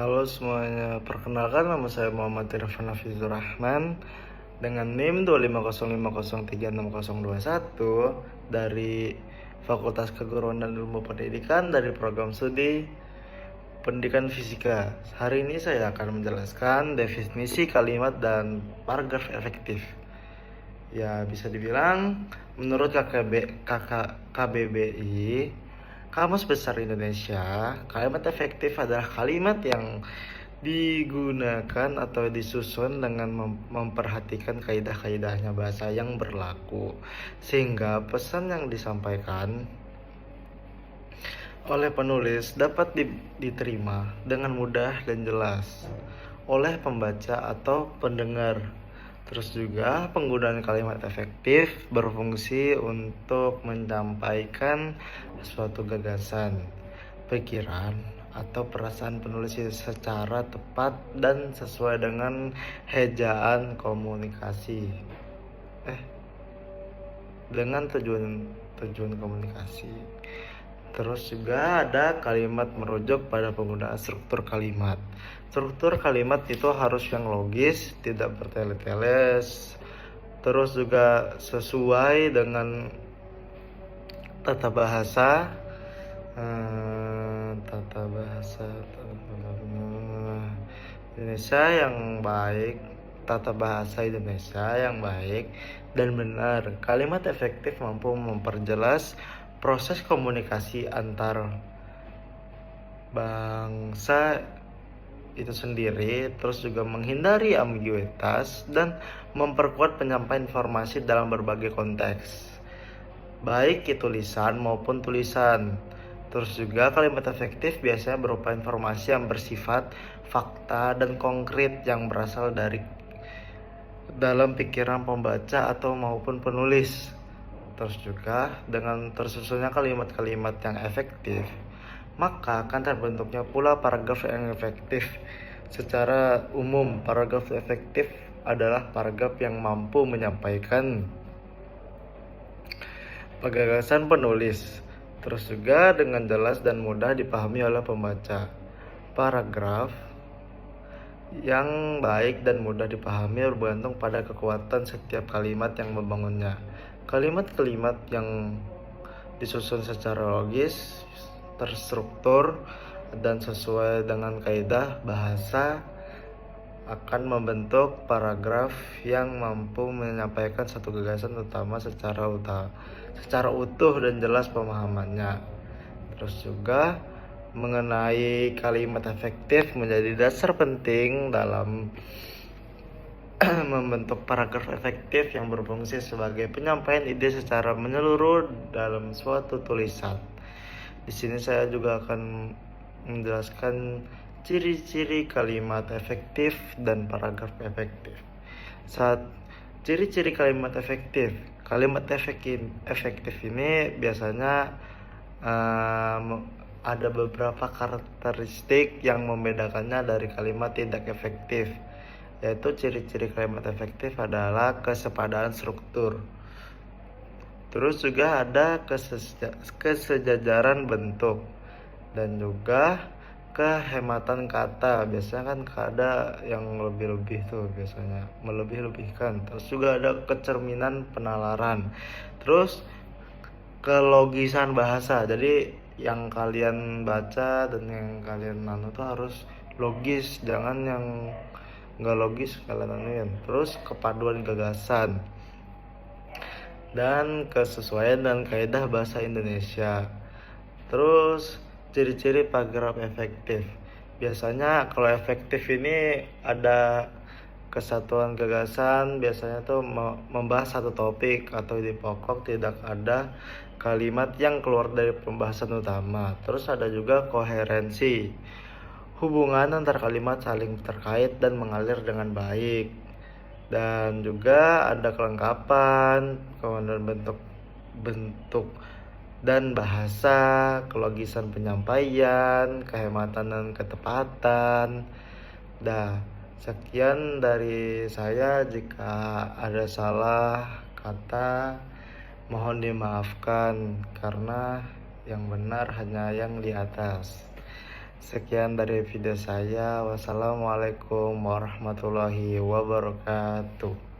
Halo semuanya, perkenalkan nama saya Muhammad Irfan Hafizur Rahman dengan NIM 250503621 dari Fakultas Keguruan dan Ilmu Pendidikan dari program studi Pendidikan Fisika. Hari ini saya akan menjelaskan definisi kalimat dan paragraf efektif. Ya, bisa dibilang menurut KBBI, Kamus Besar Indonesia, kalimat efektif adalah kalimat yang digunakan atau disusun dengan memperhatikan kaidah-kaidahnya bahasa yang berlaku, sehingga pesan yang disampaikan oleh penulis dapat diterima dengan mudah dan jelas oleh pembaca atau pendengar. Terus juga penggunaan kalimat efektif berfungsi untuk menyampaikan suatu gagasan, pikiran, atau perasaan penulis secara tepat dan sesuai dengan ejaan komunikasi. Dengan tujuan komunikasi. Terus juga ada kalimat merujuk pada penggunaan struktur kalimat. Struktur kalimat itu harus yang logis, tidak bertele-tele. Terus juga sesuai dengan tata bahasa Indonesia yang baik, tata bahasa Indonesia yang baik dan benar. Kalimat efektif mampu memperjelas proses komunikasi antar bangsa itu sendiri, terus juga menghindari ambiguitas dan memperkuat penyampaian informasi dalam berbagai konteks, baik itu lisan maupun tulisan. Terus juga kalimat efektif biasanya berupa informasi yang bersifat fakta dan konkret yang berasal dari dalam pikiran pembaca atau maupun penulis. Terus juga dengan tersusunnya kalimat-kalimat yang efektif, maka akan terbentuknya pula paragraf yang efektif. Secara umum, paragraf efektif adalah paragraf yang mampu menyampaikan gagasan penulis, terus juga dengan jelas dan mudah dipahami oleh pembaca. Paragraf yang baik dan mudah dipahami bergantung pada kekuatan setiap kalimat yang membangunnya. Kalimat-kalimat yang disusun secara logis, terstruktur, dan sesuai dengan kaidah bahasa akan membentuk paragraf yang mampu menyampaikan satu gagasan utama secara utuh dan jelas pemahamannya. Terus juga mengenai kalimat efektif menjadi dasar penting dalam membentuk paragraf efektif yang berfungsi sebagai penyampaian ide secara menyeluruh dalam suatu tulisan. Di sini saya juga akan menjelaskan ciri-ciri kalimat efektif dan paragraf efektif. Ciri-ciri kalimat efektif. Kalimat efektif ini biasanya ada beberapa karakteristik yang membedakannya dari kalimat tidak efektif. Yaitu ciri-ciri kalimat efektif adalah kesepadan struktur. Terus juga ada kesejajaran bentuk dan juga kehematan kata. Biasanya kan ada yang lebih-lebih tuh, biasanya melebih-lebihkan. Terus juga ada kecerminan penalaran. Terus kelogisan bahasa. Jadi yang kalian baca dan yang kalian tuh harus logis, jangan yang nggak logis kalian anuin. Terus kepaduan gagasan dan kesesuaian dan kaidah bahasa Indonesia. Terus ciri-ciri paragraf efektif. Biasanya kalau efektif ini ada kesatuan gagasan, biasanya tuh membahas satu topik atau di pokok, tidak ada kalimat yang keluar dari pembahasan utama. Terus ada juga koherensi. Hubungan antar kalimat saling terkait dan mengalir dengan baik. Dan juga ada kelengkapan, kemudian bentuk dan bahasa, kelogisan penyampaian, kehematan dan ketepatan. Sekian dari saya. Jika ada salah kata, mohon dimaafkan karena yang benar hanya yang di atas. Sekian dari video saya. Wassalamualaikum warahmatullahi wabarakatuh.